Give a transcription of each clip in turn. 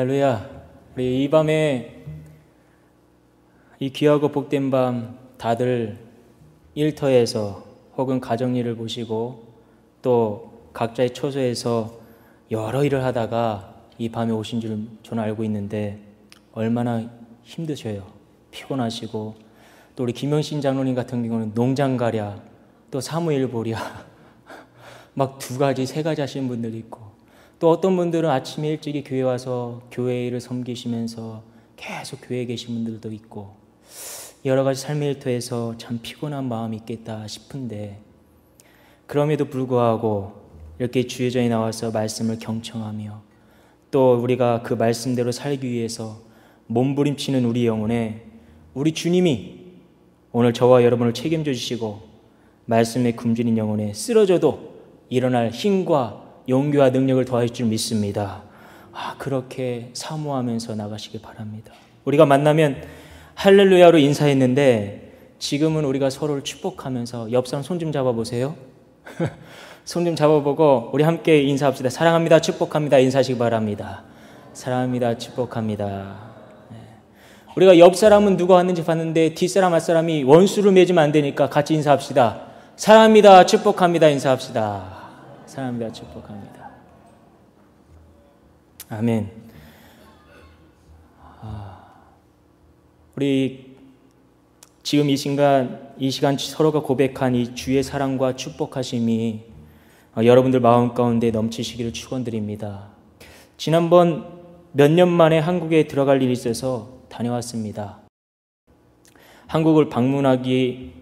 할렐루야. 우리 이 밤에 이 귀하고 복된 밤 다들 일터에서 혹은 가정일을 보시고 또 각자의 처소에서 여러 일을 하다가 이 밤에 오신 줄 저는 알고 있는데 얼마나 힘드셔요. 피곤하시고 또 우리 김영신 장로님 같은 경우는 농장가랴 또 사무엘 보랴 막 두 가지 세 가지 하시는 분들이 있고 또 어떤 분들은 아침에 일찍이 교회 와서 교회 일을 섬기시면서 계속 교회에 계신 분들도 있고 여러 가지 삶의 일터에서 참 피곤한 마음이 있겠다 싶은데 그럼에도 불구하고 이렇게 주의 전에 나와서 말씀을 경청하며 또 우리가 그 말씀대로 살기 위해서 몸부림치는 우리 영혼에 우리 주님이 오늘 저와 여러분을 책임져 주시고 말씀에 굶주린 영혼에 쓰러져도 일어날 힘과 용기와 능력을 더하실 줄 믿습니다. 그렇게 사모하면서 나가시길 바랍니다. 우리가 만나면 할렐루야로 인사했는데 지금은 우리가 서로를 축복하면서 옆 사람 손 좀 잡아보세요. 손 좀 잡아보고 우리 함께 인사합시다. 사랑합니다. 축복합니다. 인사하시기 바랍니다. 사랑합니다. 축복합니다. 우리가 옆 사람은 누가 왔는지 봤는데 뒷사람 앞사람이 원수를 맺으면 안 되니까 같이 인사합시다. 사랑합니다. 축복합니다. 인사합시다. 사랑합니다. 축복합니다. 아멘. 우리 지금 이 시간 서로가 고백한 이 주의 사랑과 축복하심이 여러분들 마음 가운데 넘치시기를 축원드립니다. 지난번 몇 년 만에 한국에 들어갈 일이 있어서 다녀왔습니다. 한국을 방문하기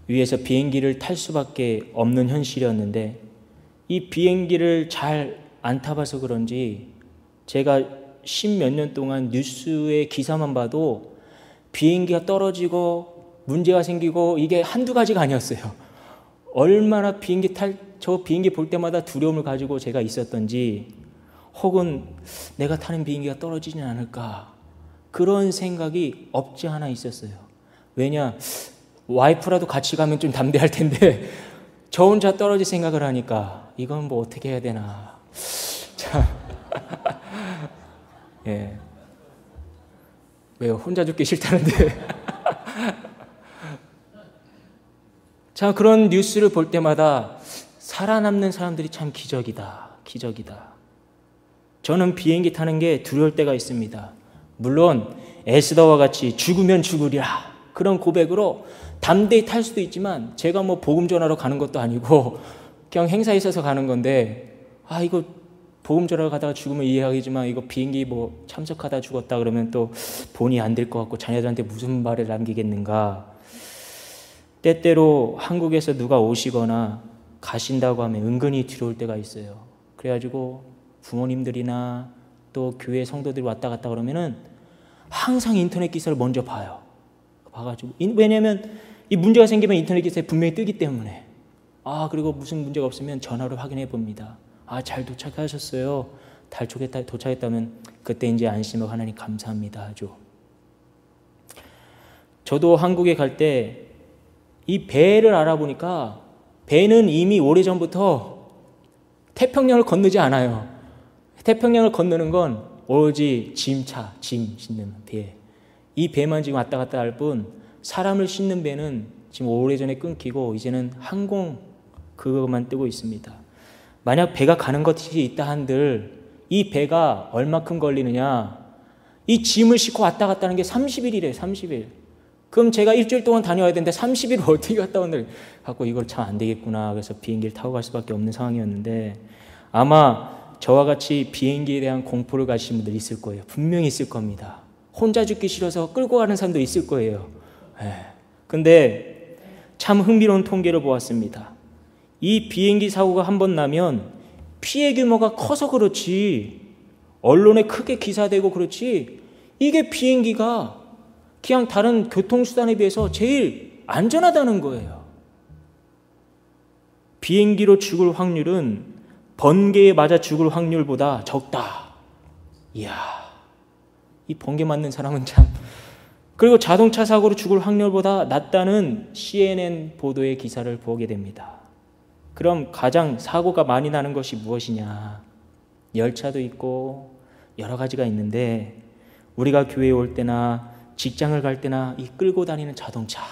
위해서 비행기를 탈 수밖에 없는 현실이었는데 이 비행기를 잘 안 타봐서 그런지 제가 10몇 년 동안 뉴스의 기사만 봐도 비행기가 떨어지고 문제가 생기고 이게 한두 가지가 아니었어요. 얼마나 저 비행기 볼 때마다 두려움을 가지고 제가 있었던지 혹은 내가 타는 비행기가 떨어지진 않을까 그런 생각이 없지 않아 있었어요. 왜냐? 와이프라도 같이 가면 좀 담대할 텐데 저 혼자 떨어질 생각을 하니까 이건 뭐 어떻게 해야 되나. 참. 예. 왜요? 혼자 죽기 싫다는데. 자, 그런 뉴스를 볼 때마다 살아남는 사람들이 참 기적이다. 기적이다. 저는 비행기 타는 게 두려울 때가 있습니다. 물론 에스더와 같이 죽으면 죽으리라 그런 고백으로 담대히 탈 수도 있지만 제가 뭐 복음 전하러 가는 것도 아니고 그냥 행사에 있어서 가는 건데 이거 복음 전하러 가다가 죽으면 이해하겠지만 이거 비행기 뭐 참석하다 죽었다 그러면 또 본의 안 될 것 같고 자녀들한테 무슨 말을 남기겠는가. 때때로 한국에서 누가 오시거나 가신다고 하면 은근히 두려울 때가 있어요. 그래가지고 부모님들이나 또 교회 성도들이 왔다 갔다 그러면은 항상 인터넷 기사를 먼저 봐요. 봐가지고 왜냐면 이 문제가 생기면 인터넷 기사에 분명히 뜨기 때문에 그리고 무슨 문제가 없으면 전화로 확인해 봅니다. 잘 도착하셨어요. 달 쪽에 도착했다면 그때 이제 안심하고 하나님 감사합니다 하죠. 저도 한국에 갈 때 이 배를 알아보니까 배는 이미 오래전부터 태평양을 건너지 않아요. 태평양을 건너는 건 오로지 짐 싣는 배. 이 배만 지금 왔다 갔다 할 뿐 사람을 싣는 배는 지금 오래전에 끊기고 이제는 항공 그것만 뜨고 있습니다. 만약 배가 가는 것이 있다 한들 이 배가 얼마큼 걸리느냐. 이 짐을 싣고 왔다 갔다 하는 게 30일이래요. 30일. 그럼 제가 일주일 동안 다녀와야 되는데 30일을 어떻게 갔다 오늘 갖고 이걸 참 안 되겠구나. 그래서 비행기를 타고 갈 수밖에 없는 상황이었는데 아마 저와 같이 비행기에 대한 공포를 가지신 분들 있을 거예요. 분명히 있을 겁니다. 혼자 죽기 싫어서 끌고 가는 사람도 있을 거예요. 근데 참 흥미로운 통계를 보았습니다. 이 비행기 사고가 한 번 나면 피해 규모가 커서 그렇지 언론에 크게 기사되고 그렇지 이게 비행기가 그냥 다른 교통수단에 비해서 제일 안전하다는 거예요. 비행기로 죽을 확률은 번개에 맞아 죽을 확률보다 적다. 이야, 이 번개 맞는 사람은 참. 그리고 자동차 사고로 죽을 확률보다 낮다는 CNN 보도의 기사를 보게 됩니다. 그럼 가장 사고가 많이 나는 것이 무엇이냐? 열차도 있고 여러 가지가 있는데 우리가 교회에 올 때나 직장을 갈 때나 이 끌고 다니는 자동차,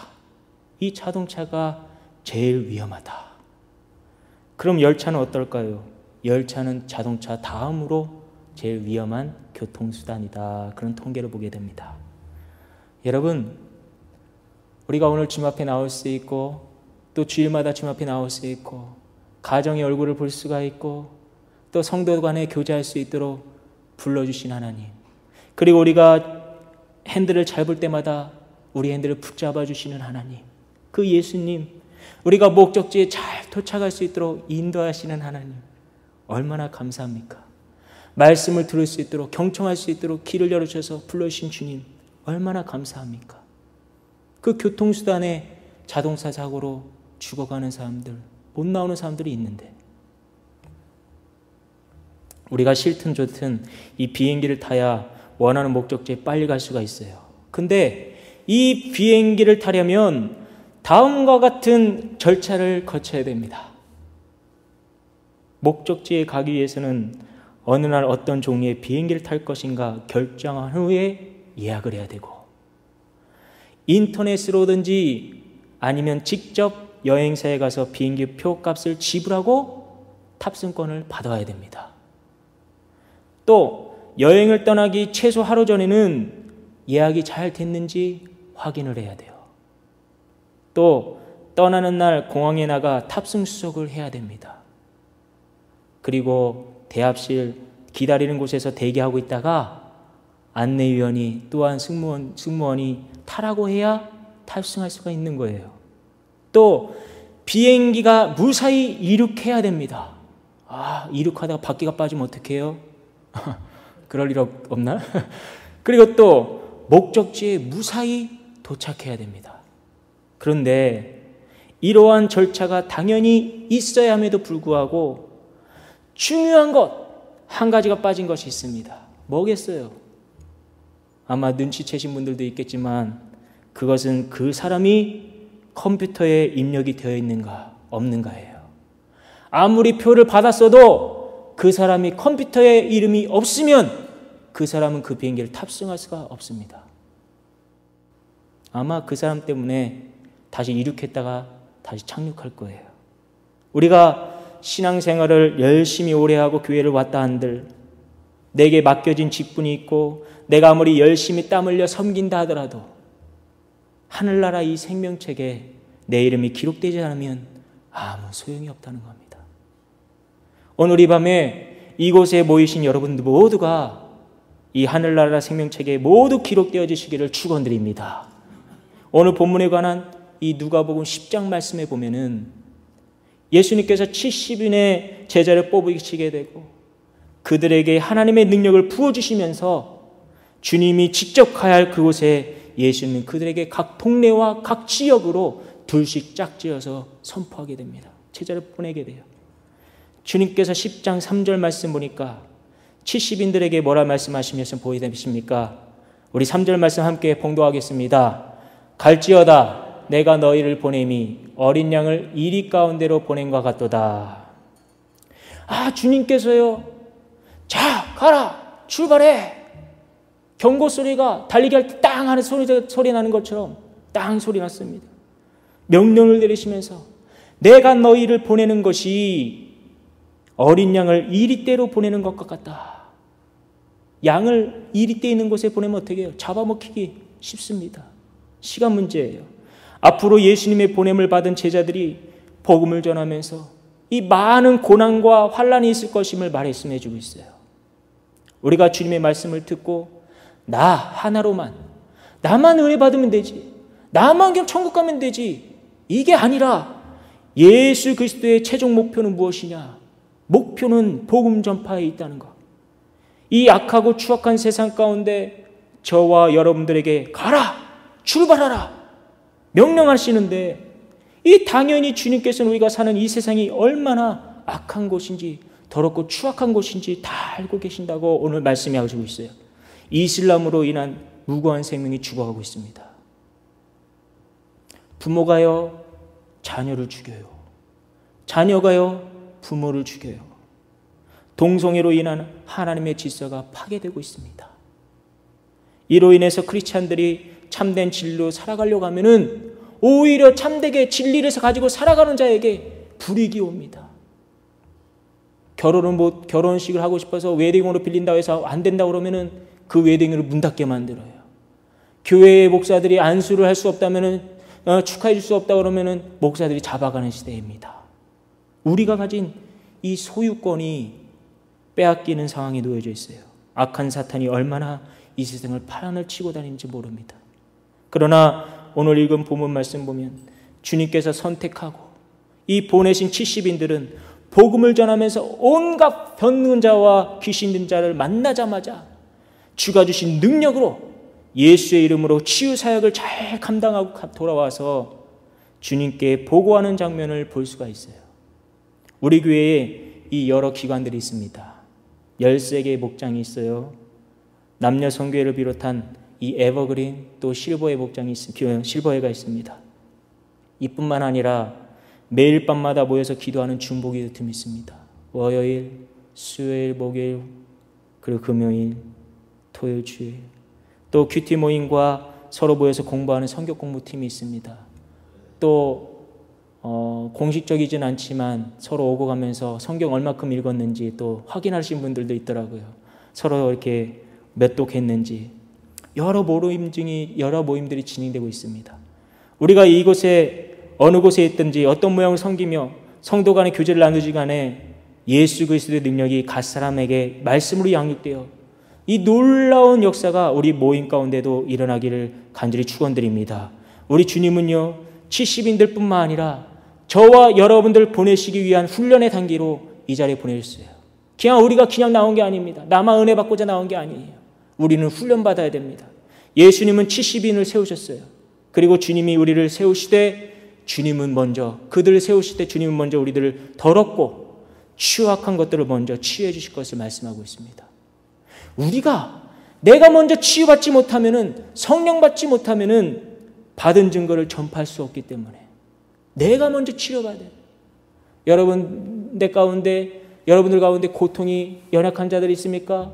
이 자동차가 제일 위험하다. 그럼 열차는 어떨까요? 열차는 자동차 다음으로 제일 위험한 교통수단이다. 그런 통계를 보게 됩니다. 여러분, 우리가 오늘 주님 앞에 나올 수 있고 또 주일마다 주님 앞에 나올 수 있고 가정의 얼굴을 볼 수가 있고 또 성도 간에 교제할 수 있도록 불러주신 하나님, 그리고 우리가 핸들을 잘 볼 때마다 우리 핸들을 붙잡아 주시는 하나님, 그 예수님, 우리가 목적지에 잘 도착할 수 있도록 인도하시는 하나님, 얼마나 감사합니까? 말씀을 들을 수 있도록, 경청할 수 있도록 길을 열어주셔서 불러주신 주님, 얼마나 감사합니까? 그 교통수단에 자동차 사고로 죽어가는 사람들, 못 나오는 사람들이 있는데 우리가 싫든 좋든 이 비행기를 타야 원하는 목적지에 빨리 갈 수가 있어요. 근데 이 비행기를 타려면 다음과 같은 절차를 거쳐야 됩니다. 목적지에 가기 위해서는 어느 날 어떤 종류의 비행기를 탈 것인가 결정한 후에 예약을 해야 되고, 인터넷으로든지 아니면 직접 여행사에 가서 비행기 표 값을 지불하고 탑승권을 받아야 됩니다. 또 여행을 떠나기 최소 하루 전에는 예약이 잘 됐는지 확인을 해야 돼요. 또 떠나는 날 공항에 나가 탑승 수속을 해야 됩니다. 그리고 대합실 기다리는 곳에서 대기하고 있다가 안내위원이 또한 승무원이 타라고 해야 탑승할 수가 있는 거예요. 또 비행기가 무사히 이륙해야 됩니다. 이륙하다가 바퀴가 빠지면 어떡해요? 그럴 일 없나? 그리고 또 목적지에 무사히 도착해야 됩니다. 그런데 이러한 절차가 당연히 있어야 함에도 불구하고 중요한 것 한 가지가 빠진 것이 있습니다. 뭐겠어요? 아마 눈치채신 분들도 있겠지만 그것은 그 사람이 컴퓨터에 입력이 되어 있는가 없는가예요. 아무리 표를 받았어도 그 사람이 컴퓨터에 이름이 없으면 그 사람은 그 비행기를 탑승할 수가 없습니다. 아마 그 사람 때문에 다시 이륙했다가 다시 착륙할 거예요. 우리가 신앙생활을 열심히 오래 하고 교회를 왔다 한들 내게 맡겨진 직분이 있고 내가 아무리 열심히 땀 흘려 섬긴다 하더라도 하늘나라 이 생명책에 내 이름이 기록되지 않으면 아무 소용이 없다는 겁니다. 오늘 이 밤에 이곳에 모이신 여러분들 모두가 이 하늘나라 생명책에 모두 기록되어 주시기를 축원드립니다. 오늘 본문에 관한 이 누가복음 10장 말씀에 보면은 예수님께서 70인의 제자를 뽑으시게 되고 그들에게 하나님의 능력을 부어주시면서 주님이 직접 가야 할 그곳에 예수님은 그들에게 각 동네와 각 지역으로 둘씩 짝지어서 선포하게 됩니다. 제자를 보내게 돼요. 주님께서 10장 3절 말씀 보니까 70인들에게 뭐라 말씀하시면서 보이십니까? 우리 3절 말씀 함께 봉독하겠습니다. 갈지어다 내가 너희를 보냄이 어린 양을 이리 가운데로 보낸 것 같도다. 주님께서요, 자 가라 출발해, 경고 소리가 달리기 할 때 땅 하는 소리 나는 것처럼 땅 소리 났습니다. 명령을 내리시면서 내가 너희를 보내는 것이 어린 양을 이리떼로 보내는 것과 같다. 양을 이리떼 있는 곳에 보내면 어떻게 해요? 잡아먹히기 쉽습니다. 시간 문제예요. 앞으로 예수님의 보냄을 받은 제자들이 복음을 전하면서 이 많은 고난과 환난이 있을 것임을 말씀해 주고 있어요. 우리가 주님의 말씀을 듣고 나 하나로만, 나만 은혜 받으면 되지, 나만 그냥 천국 가면 되지, 이게 아니라 예수 그리스도의 최종 목표는 무엇이냐? 목표는 복음 전파에 있다는 것. 이 악하고 추악한 세상 가운데 저와 여러분들에게 가라, 출발하라 명령하시는데, 이 당연히 주님께서는 우리가 사는 이 세상이 얼마나 악한 곳인지 더럽고 추악한 곳인지 다 알고 계신다고 오늘 말씀해 주고 있어요. 이슬람으로 인한 무고한 생명이 죽어가고 있습니다. 부모가요 자녀를 죽여요. 자녀가요 부모를 죽여요. 동성애로 인한 하나님의 질서가 파괴되고 있습니다. 이로 인해서 크리스찬들이 참된 진리로 살아가려고 하면은 오히려 참되게 진리를 가지고 살아가는 자에게 불이익이 옵니다. 결혼식을 하고 싶어서 웨딩으로 빌린다고 해서 안 된다고 그러면은 그 웨딩을 문 닫게 만들어요. 교회의 목사들이 안수를 할 수 없다면은 축하해 줄 수 없다고 그러면은 목사들이 잡아가는 시대입니다. 우리가 가진 이 소유권이 빼앗기는 상황에 놓여져 있어요. 악한 사탄이 얼마나 이 세상을 파란을 치고 다니는지 모릅니다. 그러나 오늘 읽은 본문 말씀 보면 주님께서 선택하고 이 보내신 70인들은 복음을 전하면서 온갖 병든 자와 귀신 든 자를 만나자마자 주가 주신 능력으로 예수의 이름으로 치유 사역을 잘 감당하고 돌아와서 주님께 보고하는 장면을 볼 수가 있어요. 우리 교회에 이 여러 기관들이 있습니다. 13개의 목장이 있어요. 남녀 성교회를 비롯한 이 에버그린 또 실버회 목장이 실버회가 있습니다. 이뿐만 아니라 매일 밤마다 모여서 기도하는 중보기도 틈이 있습니다. 월요일, 수요일, 목요일, 그리고 금요일, 토요일, 주일. 또 큐티 모임과 서로 모여서 공부하는 성경 공부팀이 있습니다. 또 공식적이진 않지만 서로 오고 가면서 성경 얼마큼 읽었는지 또 확인하신 분들도 있더라고요. 서로 이렇게 몇 독했는지 여러 모임들이 진행되고 있습니다. 우리가 이곳에 어느 곳에 있든지 어떤 모양을 섬기며 성도 간의 교제를 나누지 간에 예수 그리스도의 능력이 각 사람에게 말씀으로 양육되어 이 놀라운 역사가 우리 모임 가운데도 일어나기를 간절히 축원드립니다. 우리 주님은요 70인들 뿐만 아니라 저와 여러분들 보내시기 위한 훈련의 단계로 이 자리에 보내셨어요. 우리가 그냥 나온 게 아닙니다. 나만 은혜 받고자 나온 게 아니에요. 우리는 훈련받아야 됩니다. 예수님은 70인을 세우셨어요. 그리고 주님이 우리를 세우시되 그들을 세우실 때 주님은 먼저 우리들을 더럽고 추악한 것들을 먼저 치유해 주실 것을 말씀하고 있습니다. 내가 먼저 치유받지 못하면은 성령 받지 못하면은 받은 증거를 전파할 수 없기 때문에 내가 먼저 치료받아야 돼요. 여러분들 가운데 고통이 연약한 자들이 있습니까?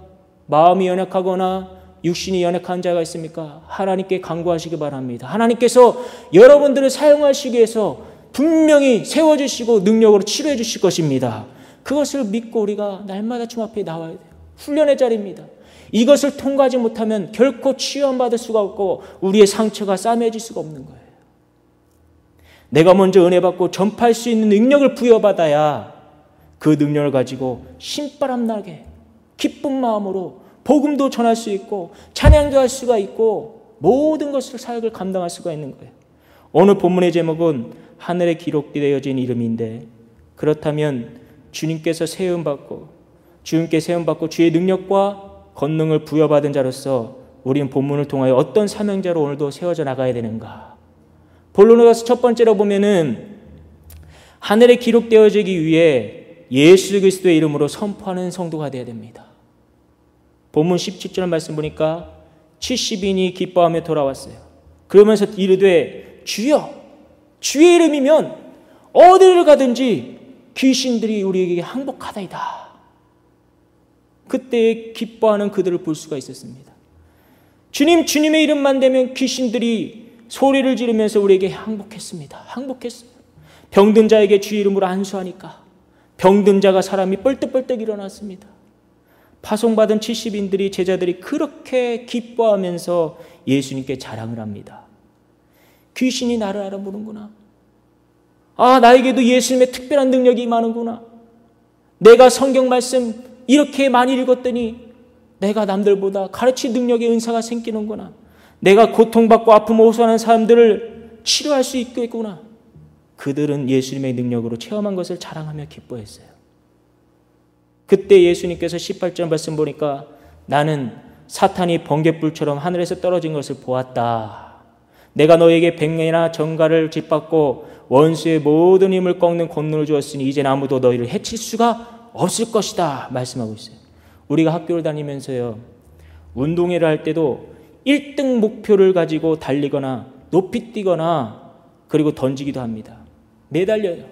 마음이 연약하거나 육신이 연약한 자가 있습니까? 하나님께 간구하시기 바랍니다. 하나님께서 여러분들을 사용하시기 위해서 분명히 세워주시고 능력으로 치료해 주실 것입니다. 그것을 믿고 우리가 날마다 주 앞에 나와야 돼요. 훈련의 자리입니다. 이것을 통과하지 못하면 결코 치유받을 수가 없고 우리의 상처가 싸매질 수가 없는 거예요. 내가 먼저 은혜 받고 전파할 수 있는 능력을 부여받아야 그 능력을 가지고 신바람 나게 기쁜 마음으로 복음도 전할 수 있고 찬양도 할 수가 있고 모든 것을 사역을 감당할 수가 있는 거예요. 오늘 본문의 제목은 하늘에 기록되어진 이름인데 그렇다면 주님께 세움받고 주의 능력과 권능을 부여받은 자로서 우리는 본문을 통하여 어떤 사명자로 오늘도 세워져 나가야 되는가? 본론에 가서 첫 번째로 보면은 하늘에 기록되어지기 위해 예수 그리스도의 이름으로 선포하는 성도가 되어야 됩니다. 본문 17절 말씀 보니까 70인이 기뻐하며 돌아왔어요. 그러면서 이르되 주여 주의 이름이면 어디를 가든지 귀신들이 우리에게 항복하다이다. 그때 기뻐하는 그들을 볼 수가 있었습니다. 주님의 이름만 되면 귀신들이 소리를 지르면서 우리에게 항복했습니다. 항복했어요. 병든 자에게 주의 이름으로 안수하니까 병든 자가 사람이 뻘떡뻘떡 일어났습니다. 파송받은 70인들이 제자들이 그렇게 기뻐하면서 예수님께 자랑을 합니다. 귀신이 나를 알아보는구나. 나에게도 예수님의 특별한 능력이 임하는구나. 내가 성경 말씀 이렇게 많이 읽었더니 내가 남들보다 가르칠 능력의 은사가 생기는구나. 내가 고통받고 아픔을 호소하는 사람들을 치료할 수 있겠구나. 그들은 예수님의 능력으로 체험한 것을 자랑하며 기뻐했어요. 그때 예수님께서 18절 말씀 보니까 나는 사탄이 번갯불처럼 하늘에서 떨어진 것을 보았다. 내가 너에게 백내나 정갈을 짓밟고 원수의 모든 힘을 꺾는 권능을 주었으니 이젠 아무도 너희를 해칠 수가 없을 것이다 말씀하고 있어요. 우리가 학교를 다니면서요 운동회를 할 때도 1등 목표를 가지고 달리거나 높이 뛰거나 그리고 던지기도 합니다. 매달려요.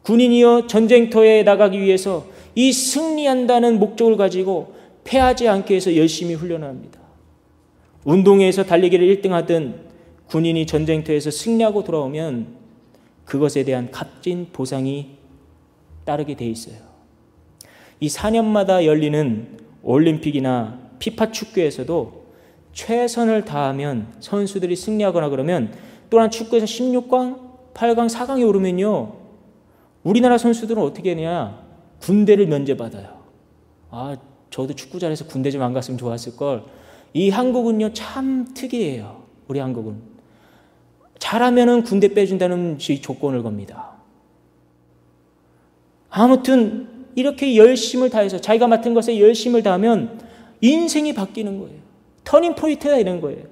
군인이여 전쟁터에 나가기 위해서 이 승리한다는 목적을 가지고 패하지 않기 위해서 열심히 훈련합니다. 운동회에서 달리기를 1등하던 군인이 전쟁터에서 승리하고 돌아오면 그것에 대한 값진 보상이 따르게 돼 있어요. 이 4년마다 열리는 올림픽이나 피파 축구에서도 최선을 다하면 선수들이 승리하거나 그러면 또한 축구에서 16강, 8강, 4강에 오르면요, 우리나라 선수들은 어떻게 하냐? 군대를 면제받아요. 저도 축구 잘해서 군대 좀 안 갔으면 좋았을걸. 이 한국은요, 참 특이해요. 우리 한국은. 잘하면은 군대 빼준다는 조건을 겁니다. 아무튼 이렇게 열심을 다해서 자기가 맡은 것에 열심을 다하면 인생이 바뀌는 거예요. 터닝 포인트가 이런 거예요.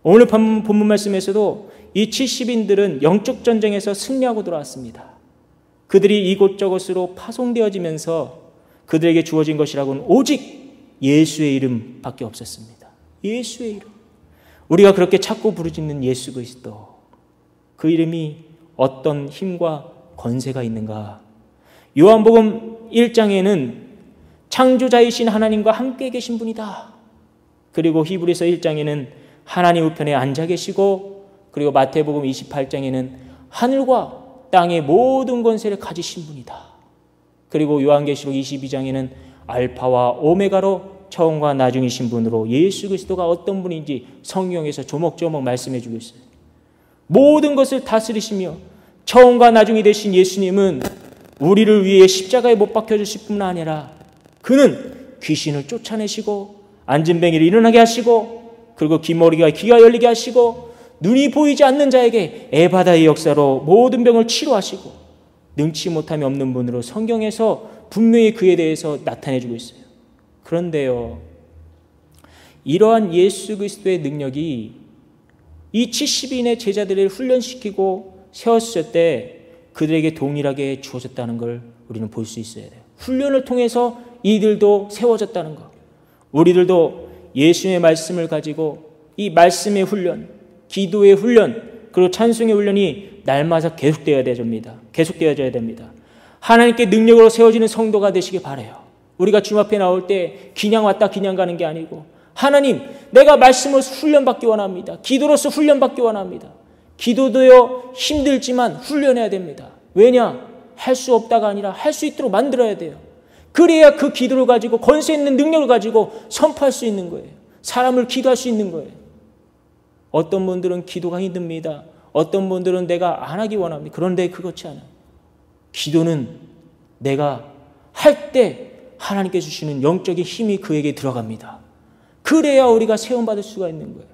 오늘 본문 말씀에서도 이 70인들은 영적 전쟁에서 승리하고 돌아왔습니다. 그들이 이곳저곳으로 파송되어지면서 그들에게 주어진 것이라고는 오직 예수의 이름밖에 없었습니다. 예수의 이름. 우리가 그렇게 찾고 부르짖는 예수 그리스도. 그 이름이 어떤 힘과 권세가 있는가? 요한복음 1장에는 창조자이신 하나님과 함께 계신 분이다. 그리고 히브리서 1장에는 하나님 우편에 앉아 계시고, 그리고 마태복음 28장에는 하늘과 땅의 모든 권세를 가지신 분이다. 그리고 요한계시록 22장에는 알파와 오메가로 처음과 나중이신 분으로 예수 그리스도가 어떤 분인지 성경에서 조목조목 말씀해 주고 있어요. 모든 것을 다스리시며 처음과 나중이 되신 예수님은 우리를 위해 십자가에 못 박혀 주실 뿐 아니라 그는 귀신을 쫓아내시고 앉은 뱅이를 일어나게 하시고, 그리고 귀머리가 귀가 열리게 하시고, 눈이 보이지 않는 자에게 에바다의 역사로 모든 병을 치료하시고, 능치 못함이 없는 분으로 성경에서 분명히 그에 대해서 나타내주고 있어요. 그런데요, 이러한 예수 그리스도의 능력이 이 70인의 제자들을 훈련시키고 세웠을 때 그들에게 동일하게 주어졌다는 걸 우리는 볼 수 있어야 돼요. 훈련을 통해서 이들도 세워졌다는 것. 우리들도 예수의 말씀을 가지고 이 말씀의 훈련, 기도의 훈련, 그리고 찬송의 훈련이 날마다 계속되어야 됩니다. 하나님께 능력으로 세워지는 성도가 되시길 바라요. 우리가 주님 앞에 나올 때 그냥 왔다 그냥 가는 게 아니고, 하나님, 내가 말씀으로서 훈련받기 원합니다. 기도로서 훈련받기 원합니다. 기도도요, 힘들지만 훈련해야 됩니다. 왜냐? 할 수 없다가 아니라 할 수 있도록 만들어야 돼요. 그래야 그 기도를 가지고 권세 있는 능력을 가지고 선포할 수 있는 거예요. 사람을 기도할 수 있는 거예요. 어떤 분들은 기도가 힘듭니다. 어떤 분들은 내가 안 하기 원합니다. 그런데 그렇지 않아요. 기도는 내가 할 때 하나님께 주시는 영적인 힘이 그에게 들어갑니다. 그래야 우리가 세움받을 수가 있는 거예요.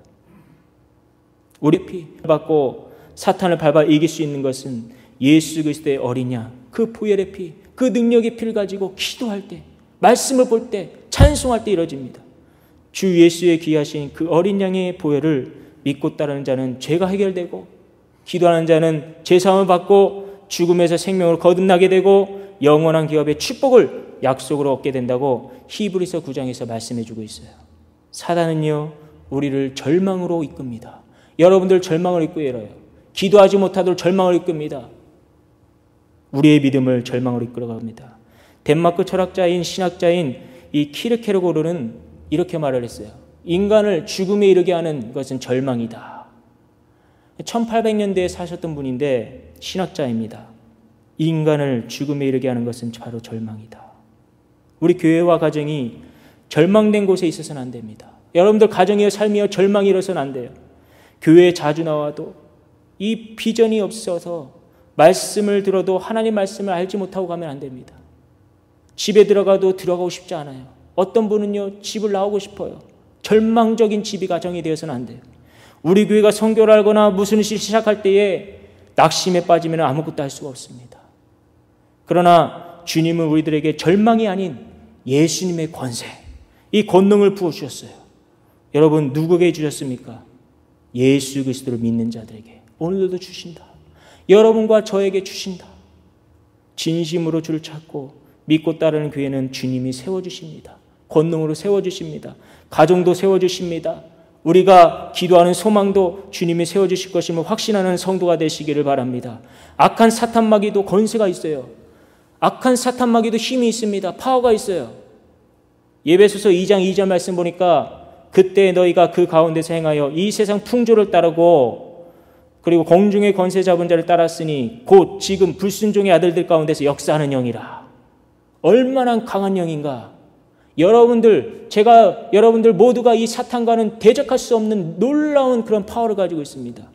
우리 피 받고 사탄을 밟아 이길 수 있는 것은 예수 그리스도의 어린 양, 그 보혈의 피, 그 능력의 피를 가지고 기도할 때, 말씀을 볼 때, 찬송할 때 이루어집니다. 주 예수의 귀하신 그 어린 양의 보혈을 믿고 따르는 자는 죄가 해결되고, 기도하는 자는 죄사함을 받고 죽음에서 생명을 거듭나게 되고 영원한 기업의 축복을 약속으로 얻게 된다고 히브리서 9장에서 말씀해 주고 있어요. 사단은요, 우리를 절망으로 이끕니다. 여러분들 절망을 이끌고 일어요. 기도하지 못하도록 절망을 이끕니다. 우리의 믿음을 절망으로 이끌어갑니다. 덴마크 철학자인 신학자인 이 키르케고르는 이렇게 말을 했어요. 인간을 죽음에 이르게 하는 것은 절망이다. 1800년대에 사셨던 분인데 신학자입니다. 인간을 죽음에 이르게 하는 것은 바로 절망이다. 우리 교회와 가정이 절망된 곳에 있어서는 안 됩니다. 여러분들 가정이여 삶이여 절망이 일어서는 안 돼요. 교회에 자주 나와도 이 비전이 없어서 말씀을 들어도 하나님 말씀을 알지 못하고 가면 안 됩니다. 집에 들어가도 들어가고 싶지 않아요. 어떤 분은요, 집을 나오고 싶어요. 절망적인 집이 가정이 되어서는 안 돼요. 우리 교회가 선교를 하거나 무슨 일 시작할 때에 낙심에 빠지면 아무것도 할 수가 없습니다. 그러나 주님은 우리들에게 절망이 아닌 예수님의 권세, 이 권능을 부어주셨어요. 여러분, 누구에게 주셨습니까? 예수 그리스도를 믿는 자들에게 오늘도 주신다. 여러분과 저에게 주신다. 진심으로 주를 찾고 믿고 따르는 교회는 주님이 세워주십니다. 권능으로 세워주십니다. 가정도 세워주십니다. 우리가 기도하는 소망도 주님이 세워주실 것임을 확신하는 성도가 되시기를 바랍니다. 악한 사탄 마귀도 권세가 있어요. 악한 사탄 마귀도 힘이 있습니다. 파워가 있어요. 에베소서 2장 2절 말씀 보니까 그때 너희가 그 가운데서 행하여 이 세상 풍조를 따르고 그리고 공중의 권세 잡은 자를 따랐으니 곧 지금 불순종의 아들들 가운데서 역사하는 영이라. 얼마나 강한 영인가. 여러분들 모두가 이 사탄과는 대적할 수 없는 놀라운 그런 파워를 가지고 있습니다.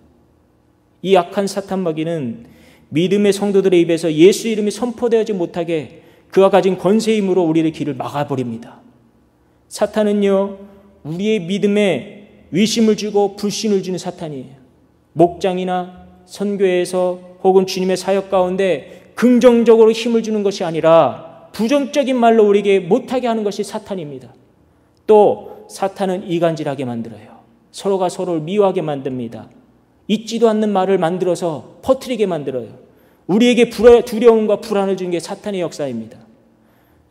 이 악한 사탄 마귀는 믿음의 성도들의 입에서 예수 이름이 선포되지 못하게 그가 가진 권세의 힘으로 우리의 길을 막아버립니다. 사탄은요, 우리의 믿음에 의심을 주고 불신을 주는 사탄이에요. 목장이나 선교에서 혹은 주님의 사역 가운데 긍정적으로 힘을 주는 것이 아니라 부정적인 말로 우리에게 못하게 하는 것이 사탄입니다. 또 사탄은 이간질하게 만들어요. 서로가 서로를 미워하게 만듭니다. 있지도 않는 말을 만들어서 퍼뜨리게 만들어요. 우리에게 두려움과 불안을 주는 게 사탄의 역사입니다.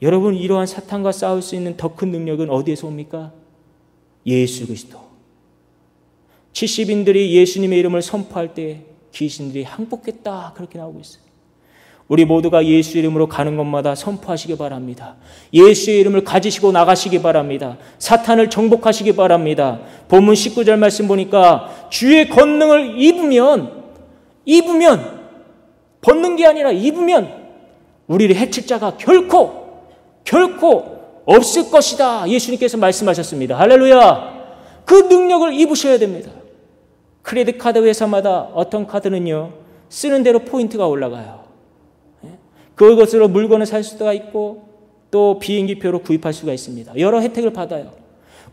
여러분, 이러한 사탄과 싸울 수 있는 더 큰 능력은 어디에서 옵니까? 예수 그리스도. 70인들이 예수님의 이름을 선포할 때 귀신들이 항복했다, 그렇게 나오고 있어요. 우리 모두가 예수 이름으로 가는 곳마다 선포하시기 바랍니다. 예수의 이름을 가지시고 나가시기 바랍니다. 사탄을 정복하시기 바랍니다. 본문 19절 말씀 보니까 주의 권능을 입으면 벗는 게 아니라 입으면 우리를 해칠 자가 결코 없을 것이다. 예수님께서 말씀하셨습니다. 할렐루야. 그 능력을 입으셔야 됩니다. 크레딧 카드 회사마다 어떤 카드는요, 쓰는 대로 포인트가 올라가요. 그것으로 물건을 살 수가 있고 또 비행기표로 구입할 수가 있습니다. 여러 혜택을 받아요.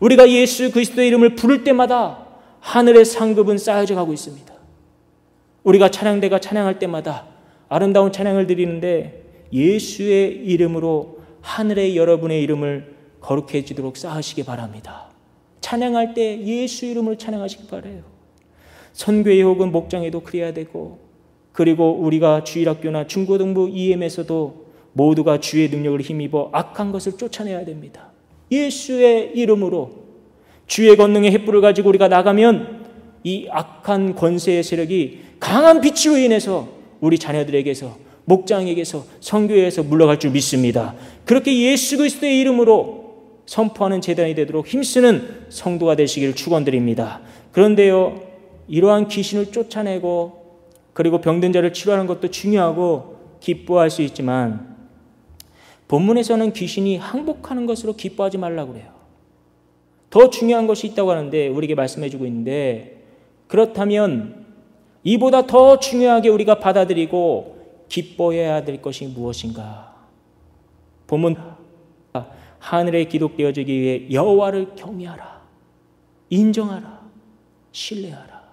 우리가 예수 그리스도의 이름을 부를 때마다 하늘의 상급은 쌓여져 가고 있습니다. 우리가 찬양대가 찬양할 때마다 아름다운 찬양을 드리는데 예수의 이름으로 하늘의 여러분의 이름을 거룩해지도록 쌓으시기 바랍니다. 찬양할 때 예수 이름을 찬양하시기 바라요. 선교회 혹은 목장에도 그래야 되고, 그리고 우리가 주일학교나 중고등부 EM에서도 모두가 주의 능력을 힘입어 악한 것을 쫓아내야 됩니다. 예수의 이름으로 주의 권능의 횃불을 가지고 우리가 나가면 이 악한 권세의 세력이 강한 빛으로 인해서 우리 자녀들에게서, 목장에게서, 선교회에서 물러갈 줄 믿습니다. 그렇게 예수 그리스도의 이름으로 선포하는 제단이 되도록 힘쓰는 성도가 되시기를 축원드립니다. 그런데요, 이러한 귀신을 쫓아내고 그리고 병든 자를 치료하는 것도 중요하고 기뻐할 수 있지만 본문에서는 귀신이 항복하는 것으로 기뻐하지 말라고 그래요. 더 중요한 것이 있다고 하는데 우리에게 말씀해 주고 있는데, 그렇다면 이보다 더 중요하게 우리가 받아들이고 기뻐해야 될 것이 무엇인가? 본문 하늘에 기록되어지기 위해 여호와를 경외하라, 인정하라, 신뢰하라.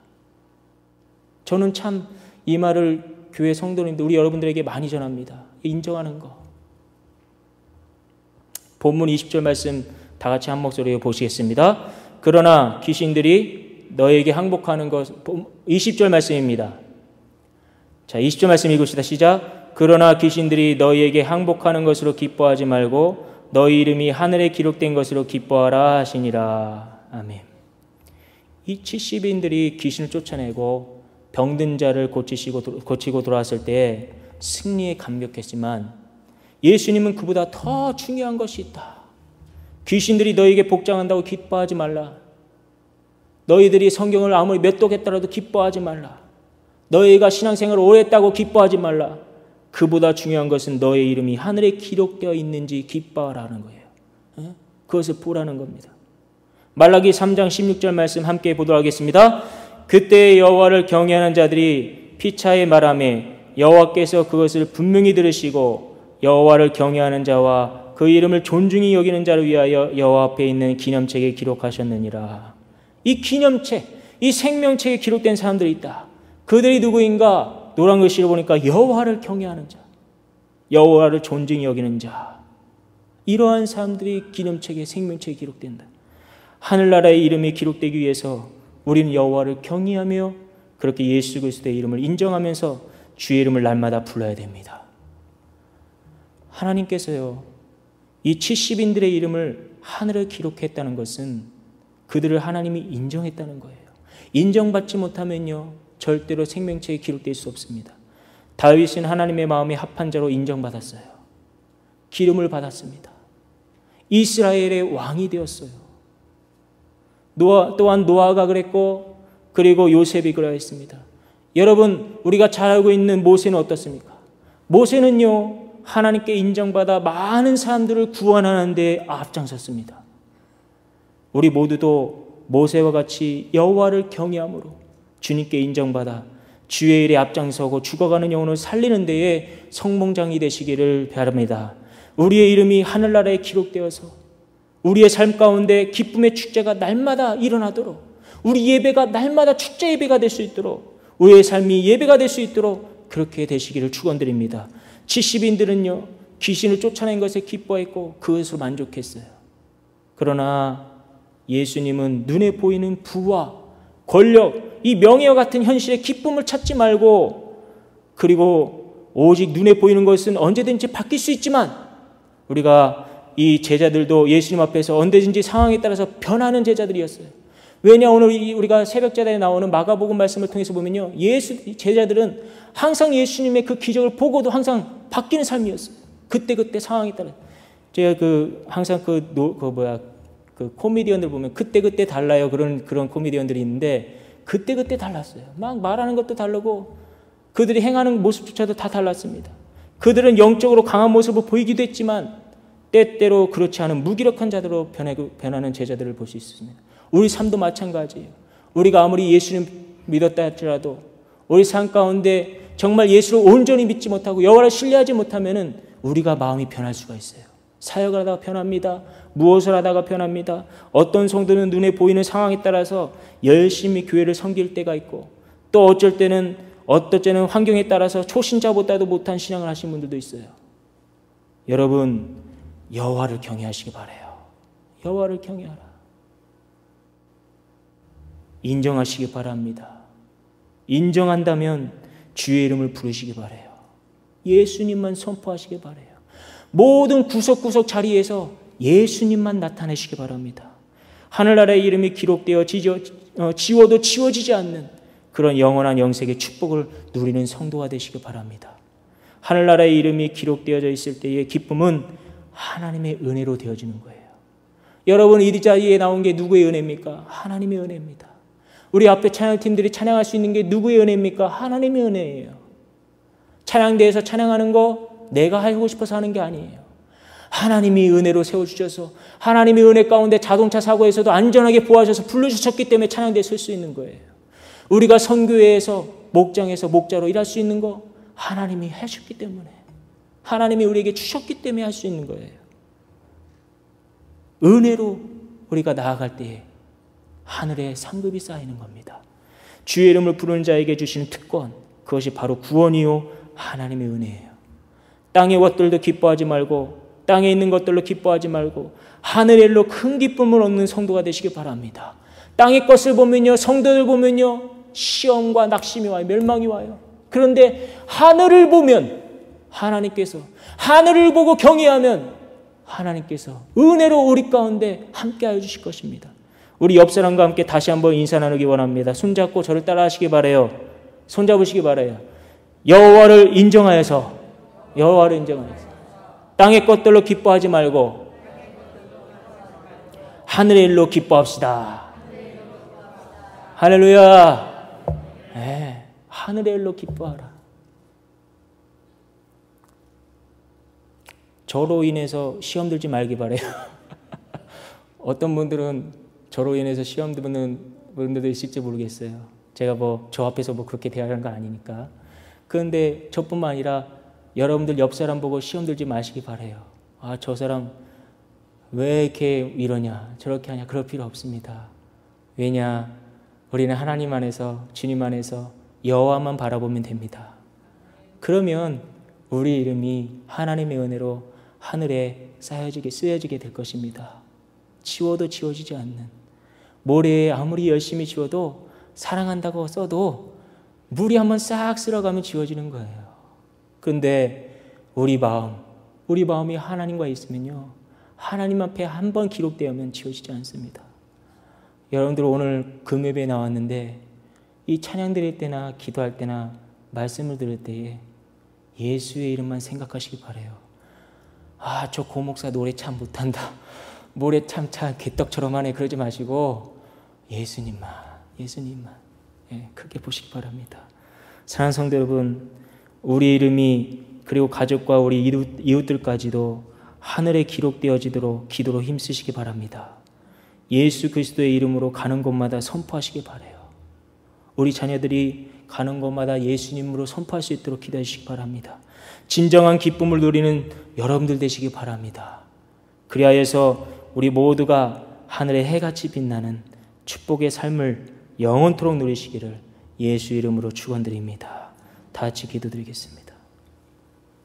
저는 참 이 말을 교회 성도님들, 우리 여러분들에게 많이 전합니다. 인정하는 거. 본문 20절 말씀 다 같이 한 목소리로 보시겠습니다. 그러나 귀신들이 너에게 항복하는 것, 20절 말씀입니다. 자, 20절 말씀 읽읍시다. 시작. 그러나 귀신들이 너희에게 항복하는 것으로 기뻐하지 말고 너희 이름이 하늘에 기록된 것으로 기뻐하라 하시니라. 아멘. 이 70인들이 귀신을 쫓아내고 병든 자를 고치고 돌아왔을 때 승리에 감격했지만 예수님은 그보다 더 중요한 것이 있다. 귀신들이 너희에게 복장한다고 기뻐하지 말라. 너희들이 성경을 아무리 몇 독했더라도 기뻐하지 말라. 너희가 신앙생활을 오래 했다고 기뻐하지 말라. 그보다 중요한 것은 너의 이름이 하늘에 기록되어 있는지 기뻐하라는 거예요. 그것을 보라는 겁니다. 말라기 3장 16절 말씀 함께 보도록 하겠습니다. 그때 여호와를 경외하는 자들이 피차에 말하매 여호와께서 그것을 분명히 들으시고 여호와를 경외하는 자와 그 이름을 존중히 여기는 자를 위하여 여호와 앞에 있는 기념책에 기록하셨느니라. 이 기념책, 이 생명책에 기록된 사람들이 있다. 그들이 누구인가? 노란 글씨를 보니까 여호와를 경외하는 자, 여호와를 존중히 여기는 자. 이러한 사람들이 기념책에, 생명책에 기록된다. 하늘나라의 이름이 기록되기 위해서 우리는 여호와를 경외하며 그렇게 예수 그리스도의 이름을 인정하면서 주의 이름을 날마다 불러야 됩니다. 하나님께서요, 이 70인들의 이름을 하늘에 기록했다는 것은 그들을 하나님이 인정했다는 거예요. 인정받지 못하면요, 절대로 생명책에 기록될 수 없습니다. 다윗은 하나님의 마음에 합한 자로 인정받았어요. 기름을 받았습니다. 이스라엘의 왕이 되었어요. 또한 노아가 그랬고, 그리고 요셉이 그러했습니다. 여러분, 우리가 잘 알고 있는 모세는 어떻습니까? 모세는요, 하나님께 인정받아 많은 사람들을 구원하는 데 앞장섰습니다. 우리 모두도 모세와 같이 여호와를 경외함으로 주님께 인정받아 주의 일에 앞장서고 죽어가는 영혼을 살리는 데에 성몽장이 되시기를 바랍니다. 우리의 이름이 하늘나라에 기록되어서 우리의 삶 가운데 기쁨의 축제가 날마다 일어나도록, 우리 예배가 날마다 축제 예배가 될 수 있도록, 우리의 삶이 예배가 될 수 있도록 그렇게 되시기를 축원드립니다. 70인들은요, 귀신을 쫓아낸 것에 기뻐했고 그것으로 만족했어요. 그러나 예수님은 눈에 보이는 부와 권력, 이 명예와 같은 현실의 기쁨을 찾지 말고, 그리고 오직 눈에 보이는 것은 언제든지 바뀔 수 있지만, 우리가 이 제자들도 예수님 앞에서 언제든지 상황에 따라서 변하는 제자들이었어요. 왜냐, 오늘 우리가 새벽자단에 나오는 마가복음 말씀을 통해서 보면요, 제자들은 항상 예수님의 그 기적을 보고도 항상 바뀌는 삶이었어요. 그때 상황에 따라. 제가 항상 그 코미디언들 보면 그때 달라요. 그런 코미디언들이 있는데 그때 달랐어요. 막 말하는 것도 다르고 그들이 행하는 모습조차도 다 달랐습니다. 그들은 영적으로 강한 모습을 보이기도 했지만 때때로 그렇지 않은 무기력한 자들로 변하는 제자들을 볼 수 있습니다. 우리 삶도 마찬가지예요. 우리가 아무리 예수님 믿었다 할지라도 우리 삶 가운데 정말 예수를 온전히 믿지 못하고 여호와를 신뢰하지 못하면은 우리가 마음이 변할 수가 있어요. 사역을 하다가 변합니다. 무엇을 하다가 변합니다. 어떤 성도는 눈에 보이는 상황에 따라서 열심히 교회를 섬길 때가 있고, 또 어쩔 때는 환경에 따라서 초신자보다도 못한 신앙을 하신 분들도 있어요. 여러분, 여호와를 경외하시기 바라요. 여호와를 경외하라. 인정하시기 바랍니다. 인정한다면 주의 이름을 부르시기 바라요. 예수님만 선포하시기 바라요. 모든 구석구석 자리에서 예수님만 나타내시기 바랍니다. 하늘나라의 이름이 기록되어 지워도 지워지지 않는 그런 영원한 영생의 축복을 누리는 성도가 되시기 바랍니다. 하늘나라의 이름이 기록되어져 있을 때의 기쁨은 하나님의 은혜로 되어지는 거예요. 여러분, 이 자리에 나온 게 누구의 은혜입니까? 하나님의 은혜입니다. 우리 앞에 찬양팀들이 찬양할 수 있는 게 누구의 은혜입니까? 하나님의 은혜예요. 찬양대에서 찬양하는 거 내가 하고 싶어서 하는 게 아니에요. 하나님이 은혜로 세워주셔서 하나님의 은혜 가운데 자동차 사고에서도 안전하게 보호하셔서 불러주셨기 때문에 찬양대에 설 수 있는 거예요. 우리가 선교회에서 목장에서 목자로 일할 수 있는 거 하나님이 하셨기 때문에, 하나님이 우리에게 주셨기 때문에 할 수 있는 거예요. 은혜로 우리가 나아갈 때에 하늘에 상급이 쌓이는 겁니다. 주의 이름을 부르는 자에게 주시는 특권, 그것이 바로 구원이요 하나님의 은혜예요. 땅의 것들도 기뻐하지 말고, 땅에 있는 것들로 기뻐하지 말고 하늘의 일로 큰 기쁨을 얻는 성도가 되시기 바랍니다. 땅의 것을 보면요, 성도들 보면요, 시험과 낙심이 와요. 멸망이 와요. 그런데 하늘을 보면 하나님께서, 하늘을 보고 경외하면 하나님께서 은혜로 우리 가운데 함께하여 주실 것입니다. 우리 옆 사람과 함께 다시 한번 인사 나누기 원합니다. 손잡고 저를 따라 하시기 바라요. 손잡으시기 바라요. 여호와를 인정하여서 땅의 것들로 기뻐하지 말고 하늘의 일로 기뻐합시다. 할렐루야. 네, 하늘의 일로 기뻐하라. 저로 인해서 시험 들지 말기 바래요. 어떤 분들은 저로 인해서 시험 드는 분들도 있을지 모르겠어요. 제가 저 앞에서 그렇게 대하는 거 아니니까. 그런데 저뿐만 아니라 여러분들 옆 사람 보고 시험 들지 마시기 바래요. 아, 저 사람 왜 이렇게 이러냐, 저렇게 하냐, 그럴 필요 없습니다. 왜냐, 우리는 하나님 안에서, 주님 안에서 여호와만 바라보면 됩니다. 그러면 우리 이름이 하나님의 은혜로 하늘에 쓰여지게 될 것입니다. 지워도 지워지지 않는, 모래에 아무리 열심히 지워도 사랑한다고 써도 물이 한번 싹 쓸어가면 지워지는 거예요. 그런데 우리 마음이 하나님과 있으면요, 하나님 앞에 한 번 기록되면 지워지지 않습니다. 여러분들 오늘 금요일에 나왔는데 이 찬양 드릴 때나 기도할 때나 말씀을 들을 때에 예수의 이름만 생각하시기 바라요. 아, 저 고목사 노래 참 못한다. 노래 참 개떡처럼 하네. 그러지 마시고 예수님만 크게 보시기 바랍니다. 사랑하는 성도 여러분, 우리 이름이 그리고 가족과 우리 이웃들까지도 하늘에 기록되어지도록 기도로 힘쓰시기 바랍니다. 예수 그리스도의 이름으로 가는 곳마다 선포하시기 바라요. 우리 자녀들이 가는 곳마다 예수님으로 선포할 수 있도록 기도해 주시기 바랍니다. 진정한 기쁨을 누리는 여러분들 되시기 바랍니다. 그리하여서 우리 모두가 하늘의 해같이 빛나는 축복의 삶을 영원토록 누리시기를 예수 이름으로 축원드립니다. 다 같이 기도드리겠습니다.